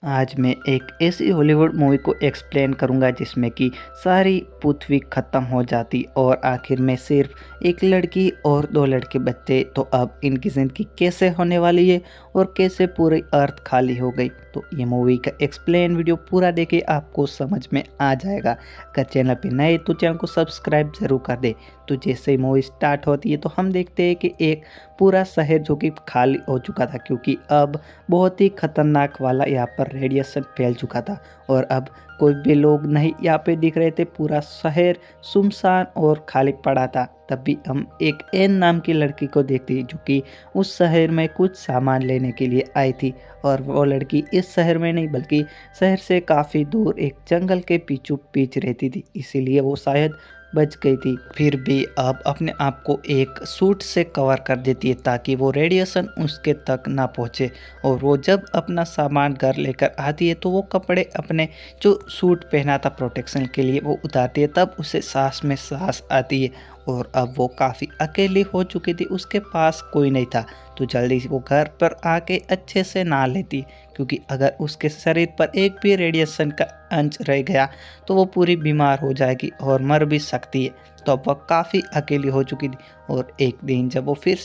आज मैं एक ऐसी हॉलीवुड मूवी को एक्सप्लेन करूंगा जिसमें कि सारी पृथ्वी ख़त्म हो जाती और आखिर में सिर्फ एक लड़की और दो लड़के बच्चे। तो अब इनकी ज़िंदगी कैसे होने वाली है और कैसे पूरी अर्थ खाली हो गई। तो ये मूवी का एक्सप्लेन वीडियो पूरा देखे आपको समझ में आ जाएगा। अगर चैनल पे नए तो चैनल को सब्सक्राइब ज़रूर कर दे। तो जैसे ही मूवी स्टार्ट होती है तो हम देखते हैं कि एक पूरा शहर जो कि खाली हो चुका था, क्योंकि अब बहुत ही खतरनाक वाला यहाँ पर रेडिएशन फैल चुका था और अब कोई भी लोग नहीं यहाँ पे दिख रहे थे। पूरा शहर सुनसान और खाली पड़ा था। तभी हम एक एन नाम की लड़की को देखते हैं जो कि उस शहर में कुछ सामान लेने के लिए आई थी। और वो लड़की इस शहर में नहीं बल्कि शहर से काफ़ी दूर एक जंगल के पीछू पीछ रहती थी, इसीलिए वो शायद बच गई थी। फिर भी अब अपने आप को एक सूट से कवर कर देती है ताकि वो रेडिएशन उसके तक ना पहुँचे। और वो जब अपना सामान घर लेकर आती है तो वो कपड़े अपने जो सूट पहना था प्रोटेक्शन के लिए वो उतारती है। तब उसे सांस में सांस आती है और अब वो काफ़ी अकेली हो चुकी थी, उसके पास कोई नहीं था। तो जल्दी से वो घर पर आके अच्छे से नहा लेती, क्योंकि अगर उसके शरीर पर एक भी रेडिएशन का अंश रह गया तो वो पूरी बीमार हो जाएगी और मर भी सकती है। तो अब वह काफ़ी अकेली हो चुकी थी। और एक दिन जब वो फिर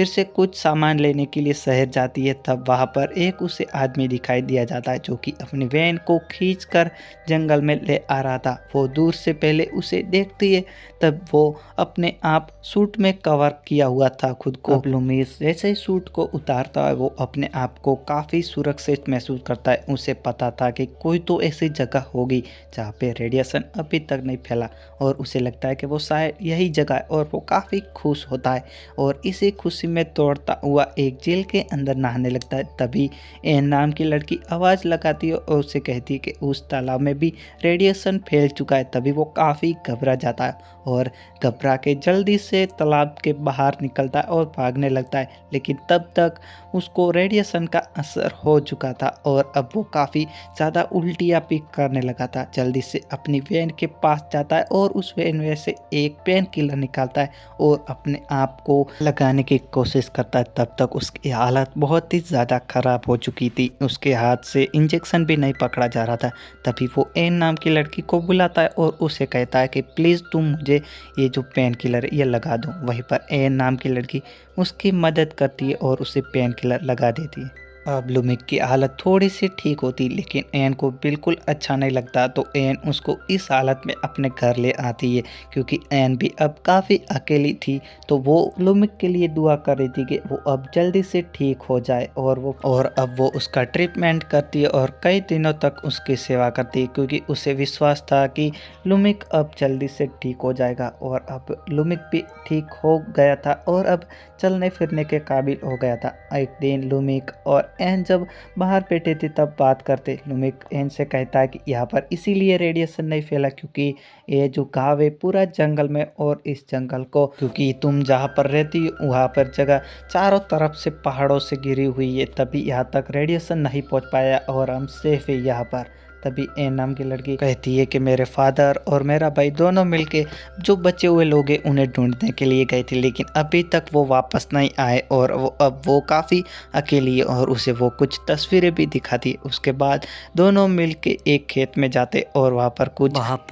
से कुछ सामान लेने के लिए शहर जाती है तब वहाँ पर एक उसे आदमी दिखाई दिया जाता है जो कि अपनी वैन को खींचकर जंगल में ले आ रहा था। वो दूर से पहले उसे देखती है तब वो अपने आप सूट में कवर किया हुआ था खुद को। लुमिस जैसे ही सूट को उतारता है वो अपने आप को काफ़ी सुरक्षित महसूस करता है। उसे पता था कि कोई तो ऐसी जगह होगी जहाँ पे रेडिएशन अभी तक नहीं फैला और उसे लगता है कि वो शायद यही जगह है और वो काफ़ी खुश होता है और इसी खुशी में दौड़ता हुआ एक जेल के अंदर नहाने लगता है। तभी एन नाम की लड़की आवाज़ लगाती है और उसे कहती है कि उस तालाब में भी रेडिएशन फैल चुका है। तभी वो काफ़ी घबरा जाता है और घबरा के जल्दी से तालाब के बाहर निकलता है और भागने लगता है, लेकिन तब तक उसको रेडिएशन का असर हो चुका था और अब वो काफ़ी ज़्यादा उल्टियाँ भी करने लगा था। जल्दी से अपनी वैन के पास जाता है और उस वैन में से एक पेन किलर निकालता है और अपने आप को लगाने की कोशिश करता है। तब तक उसकी हालत बहुत ही ज़्यादा ख़राब हो चुकी थी, उसके हाथ से इंजेक्शन भी नहीं पकड़ा जा रहा था। तभी वो एन नाम की लड़की को बुलाता है और उसे कहता है कि प्लीज़ तुम मुझे ये जो पेन किलर है ये लगा दो। वहीं पर एन नाम की लड़की उसकी मदद करती है और उसे पेन किलर लगा देती है। अब लुमिक की हालत थोड़ी सी ठीक होती, लेकिन एन को बिल्कुल अच्छा नहीं लगता। तो एन उसको इस हालत में अपने घर ले आती है, क्योंकि एन भी अब काफ़ी अकेली थी। तो वो लुमिक के लिए दुआ कर रही थी कि वो अब जल्दी से ठीक हो जाए और अब वो उसका ट्रीटमेंट करती है और कई दिनों तक उसकी सेवा करती है, क्योंकि उसे विश्वास था कि लुमिक अब जल्दी से ठीक हो जाएगा। और अब लुमिक भी ठीक हो गया था और अब चलने फिरने के काबिल हो गया था। एक दिन लुमिक और एन जब बाहर बैठे थे तब बात करते। लुमिक एन से कहता है कि यहाँ पर इसीलिए रेडिएशन नहीं फैला क्योंकि ये जो गाँव है पूरा जंगल में, और इस जंगल को क्योंकि तुम जहाँ पर रहती हो वहाँ पर जगह चारों तरफ से पहाड़ों से घिरी हुई है, तभी यहाँ तक रेडिएशन नहीं पहुँच पाया और हम सेफ है यहाँ पर। तभी एन नाम की लड़की कहती है कि मेरे फादर और मेरा भाई दोनों मिलके जो बचे हुए लोग हैं उन्हें ढूंढने के लिए गए थे, लेकिन अभी तक वो वापस नहीं आए और अब वो काफ़ी अकेली है और उसे वो कुछ तस्वीरें भी दिखाती है। उसके बाद दोनों मिलके एक खेत में जाते और वहाँ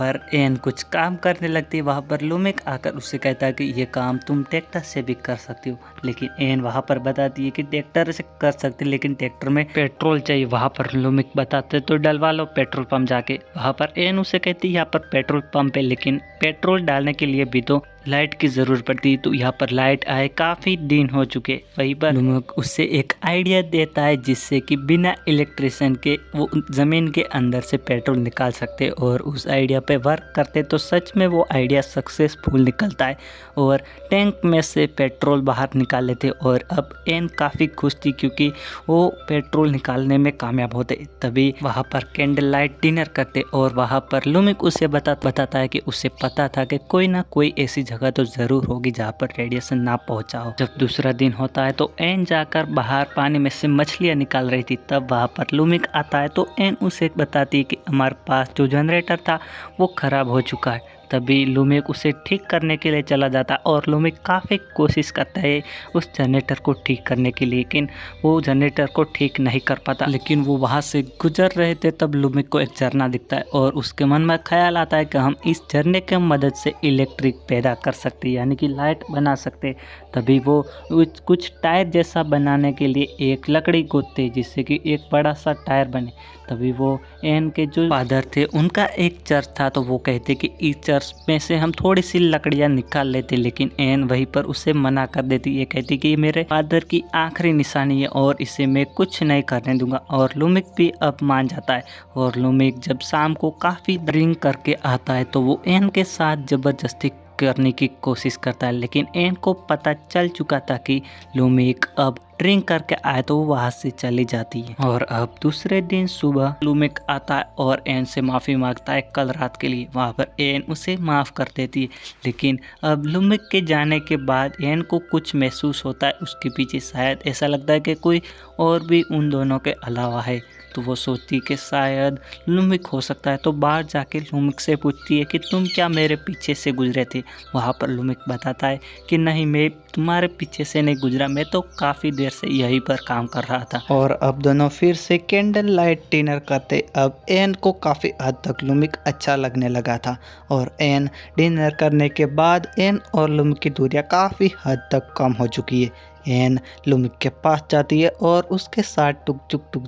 पर एन कुछ काम करने लगती है। वहाँ पर लुमिक आकर उससे कहता है कि ये काम तुम ट्रैक्टर से भी कर सकती हो, लेकिन एन वहाँ पर बताती है कि ट्रैक्टर से कर सकती लेकिन ट्रैक्टर में पेट्रोल चाहिए। वहाँ पर लुमिक बताते तो डलवा लो पेट्रोल पंप जाके। वहाँ पर एन उसे कहती है यहाँ पर पेट्रोल पंप है, लेकिन पेट्रोल डालने के लिए भी तो लाइट की ज़रूरत पड़ती है। तो यहाँ पर लाइट आए काफ़ी दिन हो चुके। वहीं पर लुमिक उससे एक आइडिया देता है जिससे कि बिना इलेक्ट्रिशियन के वो ज़मीन के अंदर से पेट्रोल निकाल सकते और उस आइडिया पे वर्क करते तो सच में वो आइडिया सक्सेसफुल निकलता है और टैंक में से पेट्रोल बाहर निकाल लेते। और अब एन काफ़ी खुश थी क्योंकि वो पेट्रोल निकालने में कामयाब होते। तभी वहाँ पर कैंडल लाइट डिनर करते और वहाँ पर लुमिक उसे बताता है कि उसे पता था कि कोई ना कोई ऐसी जगह तो ज़रूर होगी जहाँ पर रेडिएशन ना पहुँचा हो। जब दूसरा दिन होता है तो एन जाकर बाहर पानी में से मछलियाँ निकाल रही थी, तब वहाँ पर लुमिक आता है तो एन उसे बताती है कि हमारे पास जो जनरेटर था वो ख़राब हो चुका है। तभी लूमिक उसे ठीक करने के लिए चला जाता है और लूमिक काफ़ी कोशिश करता है उस जनरेटर को ठीक करने की, लेकिन वो जनरेटर को ठीक नहीं कर पाता। लेकिन वो वहाँ से गुजर रहे थे तब लूमिक को एक झरना दिखता है और उसके मन में ख्याल आता है कि हम इस झरने की मदद से इलेक्ट्रिक पैदा कर सकते हैं, यानी कि लाइट बना सकते। तभी वो कुछ टायर जैसा बनाने के लिए एक लकड़ी गोदते जिससे कि एक बड़ा सा टायर बने। तभी वो एन के जो फादर थे उनका एक चर्च था, तो वो कहते कि इस चर्च में से हम थोड़ी सी लकड़ियाँ निकाल लेते, लेकिन एन वहीं पर उसे मना कर देती। ये कहती कि ये मेरे फादर की आखिरी निशानी है और इसे मैं कुछ नहीं करने दूंगा। और लूमिक भी अब मान जाता है और लूमिक जब शाम को काफ़ी ड्रिंक करके आता है तो वो एन के साथ ज़बरदस्ती करने की कोशिश करता है, लेकिन एन को पता चल चुका था कि लूमिक अब ड्रिंक करके आए तो वो वहाँ से चली जाती है। और अब दूसरे दिन सुबह लूमिक आता है और एन से माफ़ी मांगता है कल रात के लिए। वहाँ पर एन उसे माफ़ कर देती है, लेकिन अब लूमिक के जाने के बाद एन को कुछ महसूस होता है उसके पीछे। शायद ऐसा लगता है कि कोई और भी उन दोनों के अलावा है, तो वो सोचती कि शायद लूमिक हो सकता है। तो बाहर जाके लूमिक से पूछती है कि तुम क्या मेरे पीछे से गुजरे थे। वहाँ पर लूमिक बताता है कि नहीं, मैं तुम्हारे पीछे से नहीं गुजरा, मैं तो काफ़ी देर से यहीं पर काम कर रहा था। और अब दोनों फिर से कैंडल लाइट डिनर करते। अब एन को काफ़ी हद तक लूमिक अच्छा लगने लगा था और एन डिनर करने के बाद एन और लूमिक की दूरियाँ काफ़ी हद तक कम हो चुकी है। एन लूमिक के पास जाती है और उसके साथ टुक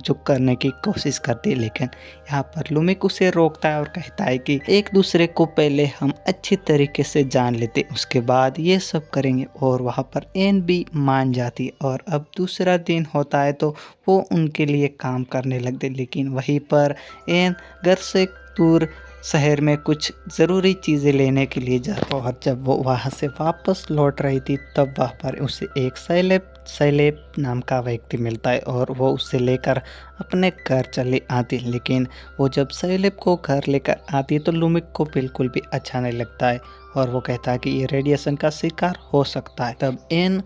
टुक करने की कोशिश करती है, लेकिन यहाँ पर लूमिक उसे रोकता है और कहता है कि एक दूसरे को पहले हम अच्छी तरीके से जान लेते, उसके बाद ये सब करेंगे। और वहाँ पर एन भी मान जाती है और अब दूसरा दिन होता है तो वो उनके लिए काम करने लगते, लेकिन वहीं पर एन घर से दूर शहर में कुछ ज़रूरी चीज़ें लेने के लिए जाता। और जब वो वहाँ से वापस लौट रही थी तब वहाँ पर उसे एक सैलेब नाम का व्यक्ति मिलता है और वो उसे लेकर अपने घर चली आती। लेकिन वो जब सैलेब को घर लेकर आती तो लूमिक को बिल्कुल भी अच्छा नहीं लगता है और वो कहता है कि ये रेडिएशन का शिकार हो सकता है। तब एन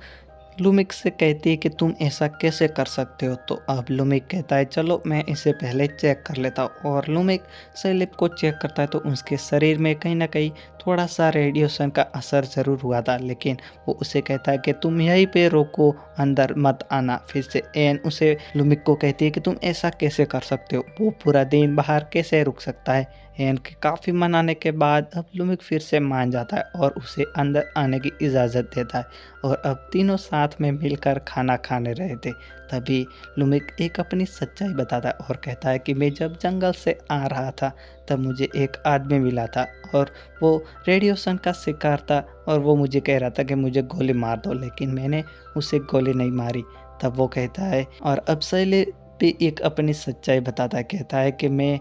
लूमिक से कहती है कि तुम ऐसा कैसे कर सकते हो। तो अब लूमिक कहता है चलो मैं इसे पहले चेक कर लेता हूँ। और लूमिक सैलेब को चेक करता है तो उसके शरीर में कहीं ना कहीं थोड़ा सा रेडिएशन का असर ज़रूर हुआ था, लेकिन वो उसे कहता है कि तुम यहीं पे रोको, अंदर मत आना। फिर से एन उसे लूमिक को कहती है कि तुम ऐसा कैसे कर सकते हो, वो पूरा दिन बाहर कैसे रुक सकता है। एन के काफ़ी मनाने के बाद अब लूमिक फिर से मान जाता है और उसे अंदर आने की इजाज़त देता है और अब तीनों साथ में मिलकर खाना खाने रहे थे। तभी लूमिक एक अपनी सच्चाई बताता है और कहता है कि मैं जब जंगल से आ रहा था तब मुझे एक आदमी मिला था और वो रेडिएशन का शिकार था और वो मुझे कह रहा था कि मुझे गोली मार दो, लेकिन मैंने उसे गोली नहीं मारी। तब वो कहता है और अब सैले भी एक अपनी सच्चाई बताता है, कहता है कि मैं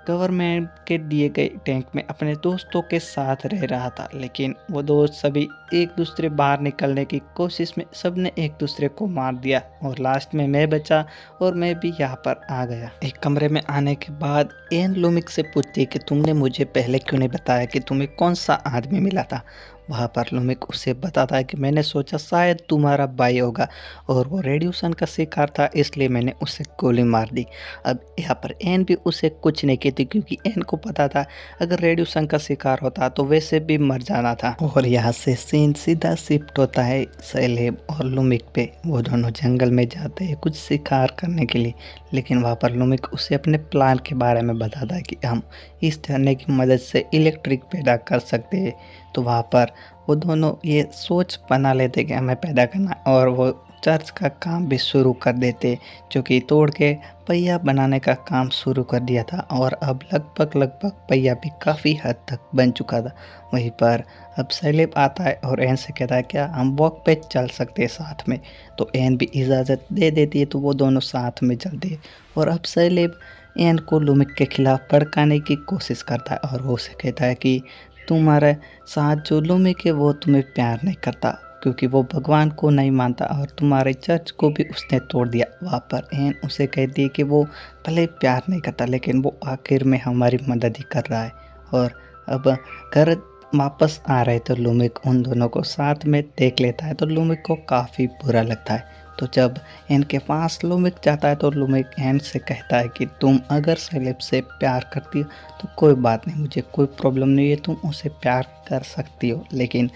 गवर्नमेंट के दिए गए टैंक में अपने दोस्तों के साथ रह रहा था, लेकिन वो दोस्त सभी एक दूसरे बाहर निकलने की कोशिश में सबने एक दूसरे को मार दिया और लास्ट में मैं बचा और मैं भी यहाँ पर आ गया। एक कमरे में आने के बाद एन लूमिक से पूछती है कि तुमने मुझे पहले क्यों नहीं बताया कि तुम्हें कौन सा आदमी मिला था। वहाँ पर लूमिक उसे बताता है कि मैंने सोचा शायद तुम्हारा भाई होगा और वो रेडिएशन का शिकार था, इसलिए मैंने उसे गोली मार दी। अब यहाँ पर एन भी उसे कुछ नहीं कहती क्योंकि एन को पता था अगर रेडिएशन का शिकार होता तो वैसे भी मर जाना था। और यहाँ से सीन सीधा शिफ्ट होता है सैलेब और लूमिक पे। वो दोनों जंगल में जाते हैं कुछ शिकार करने के लिए, लेकिन वहाँ पर लूमिक उसे अपने प्लान के बारे में बताता है कि हम इस झरने की मदद से इलेक्ट्रिक पैदा कर सकते हैं। तो वहाँ पर वो दोनों ये सोच बना लेते कि हमें पैदा करना और वो चर्च का काम भी शुरू कर देते, जो कि तोड़ के पहिया बनाने का काम शुरू कर दिया था और अब लगभग पहिया भी काफ़ी हद तक बन चुका था। वहीं पर अब सैलेब आता है और एन से कहता है क्या हम वॉक पे चल सकते हैं साथ में। तो एन भी इजाज़त दे देती है, तो वो दोनों साथ में चलते हैं और अब सैलेब एन को लूमिक के खिलाफ भड़काने की कोशिश करता है और वो उसे कहता है कि तुम्हारे साथ जो लूमिक है वो तुम्हें प्यार नहीं करता क्योंकि वो भगवान को नहीं मानता और तुम्हारे चर्च को भी उसने तोड़ दिया। वहाँ पर एन उसे कहती है कि वो भले प्यार नहीं करता लेकिन वो आखिर में हमारी मदद ही कर रहा है। और अब घर वापस आ रहे तो लूमिक उन दोनों को साथ में देख लेता है तो लूमिक को काफ़ी बुरा लगता है। तो जब एन के पास लुमिक जाता है तो लुमिक एन से कहता है कि तुम अगर सेलेब से प्यार करती हो तो कोई बात नहीं, मुझे कोई प्रॉब्लम नहीं है, तुम उसे प्यार कर सकती हो। लेकिन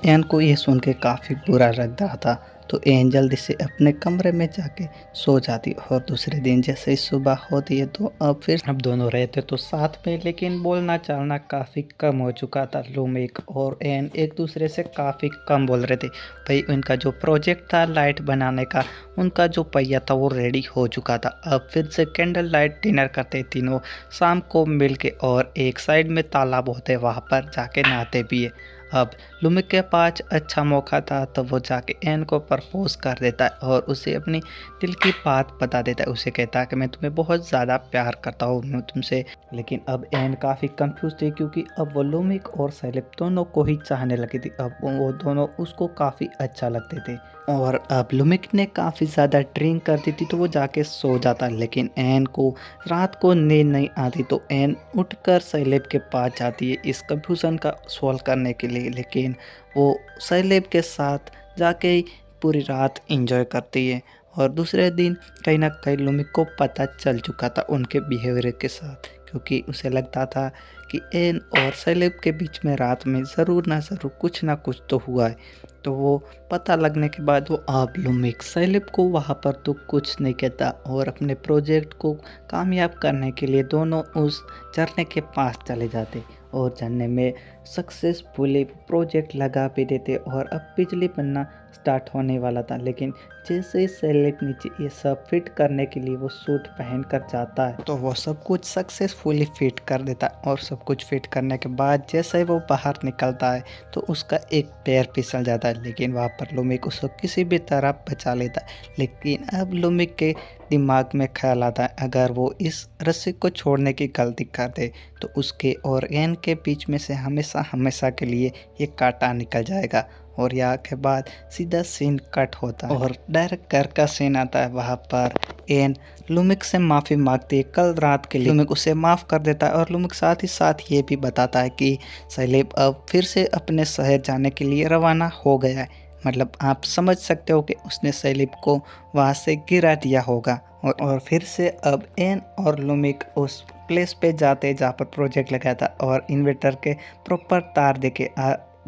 एन को ये सुन के काफ़ी बुरा लग रहा था, तो एन जल्दी से अपने कमरे में जाके सो जाती और दूसरे दिन जैसे ही सुबह होती है तो अब दोनों रहते तो साथ में, लेकिन बोलना चालना काफ़ी कम हो चुका था। लुमिक और एन एक दूसरे से काफ़ी कम बोल रहे थे। भाई उनका जो प्रोजेक्ट था लाइट बनाने का, उनका जो पहिया था वो रेडी हो चुका था। अब फिर से कैंडल लाइट डिनर करते तीनों शाम को मिल के, और एक साइड में तालाब होते वहाँ पर जाके नहाते भी है। अब लुमिक के पास अच्छा मौका था तो वो जाके एन को प्रपोज कर देता है और उसे अपनी दिल की बात बता देता है। उसे कहता है कि मैं तुम्हें बहुत ज़्यादा प्यार करता हूँ मैं तुमसे। लेकिन अब एन काफ़ी कंफ्यूज थी, क्योंकि अब वो लुमिक और सेलेब दोनों को ही चाहने लगी थी। अब वो दोनों उसको काफ़ी अच्छा लगते थे और अब लुमिक ने काफ़ी ज़्यादा ड्रिंक कर दी थी तो वो जाके सो जाता। लेकिन एन को रात को नींद नहीं आती तो एन उठकर सेलेब के पास जाती है इस कंफ्यूजन का सॉल्व करने के लिए। लेकिन वो सेलेब के साथ जाके पूरी रात एंजॉय करती है। और दूसरे दिन कहीं ना कहीं लुमिक को पता चल चुका था उनके बिहेवियर के साथ, क्योंकि उसे लगता था कि एन और सेलेब के बीच में रात में ज़रूर ना ज़रूर कुछ ना कुछ तो हुआ है। तो वो पता लगने के बाद वो अब लुमिक सेलेब को वहाँ पर तो कुछ नहीं कहता और अपने प्रोजेक्ट को कामयाब करने के लिए दोनों उस झरने के पास चले जाते और झरने में सक्सेसफुली प्रोजेक्ट लगा भी देते और अब बिजली बनना स्टार्ट होने वाला था। लेकिन जैसे ही सेलेब नीचे ये सब फिट करने के लिए वो सूट पहन कर जाता है तो वो सब कुछ सक्सेसफुली फिट कर देता है। और सब कुछ फिट करने के बाद जैसे ही वो बाहर निकलता है तो उसका एक पैर फिसल जाता है। लेकिन वहाँ पर लुमिक उसको किसी भी तरह बचा लेता है। लेकिन अब लुमिक के दिमाग में ख्याल आता है अगर वो इस रस्सी को छोड़ने की गलती कर दे तो उसके और एन के बीच में से हमेशा हमेशा के लिए ये कांटा निकल जाएगा। और यहाँ के बाद सीधा सीन कट होता है और डायरेक्ट घर का सीन आता है। वहाँ पर एन लुमिक से माफ़ी मांगती है कल रात के लिए। लुमिक उसे माफ़ कर देता है और लुमिक साथ ही साथ ये भी बताता है कि सेलेब अब फिर से अपने शहर जाने के लिए रवाना हो गया है। मतलब आप समझ सकते हो कि उसने सेलेब को वहाँ से गिरा दिया होगा। और फिर से अब एन और लुमिक उस प्लेस पे जाते जहाँ पर प्रोजेक्ट लगाया था और इन्वर्टर के प्रॉपर तार देके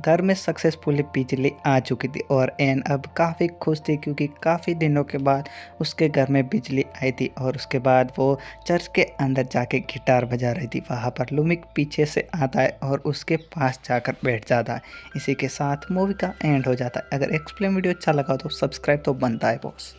घर में सक्सेसफुली बिजली आ चुकी थी। और एन अब काफ़ी खुश थी क्योंकि काफ़ी दिनों के बाद उसके घर में बिजली आई थी। और उसके बाद वो चर्च के अंदर जाके गिटार बजा रही थी। वहाँ पर लुमिक पीछे से आता है और उसके पास जाकर बैठ जाता है। इसी के साथ मूवी का एंड हो जाता है। अगर एक्सप्लेन वीडियो अच्छा लगा तो सब्सक्राइब तो बनता है बॉस।